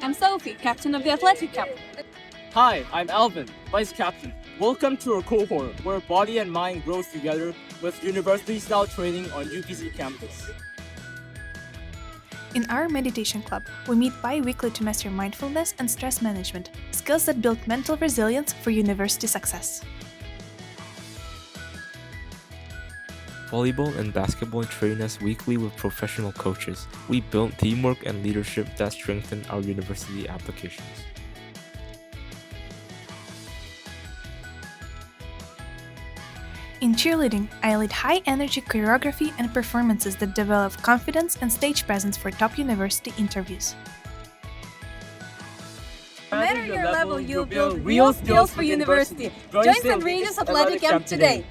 I'm Sophie, captain of the Atheltic camp. Hi, I'm Alvin, Vice Captain. Welcome to our cohort where body and mind grows together with university-style training on UPC campus. In our meditation club, we meet bi-weekly to master mindfulness and stress management, skills that build mental resilience for university success. Volleyball and basketball train us weekly with professional coaches. We build teamwork and leadership that strengthen our university applications. In cheerleading, I lead high-energy choreography and performances that develop confidence and stage presence for top university interviews. No matter your level, you'll build real skills for university. Join St. Regis Athletic Camp today.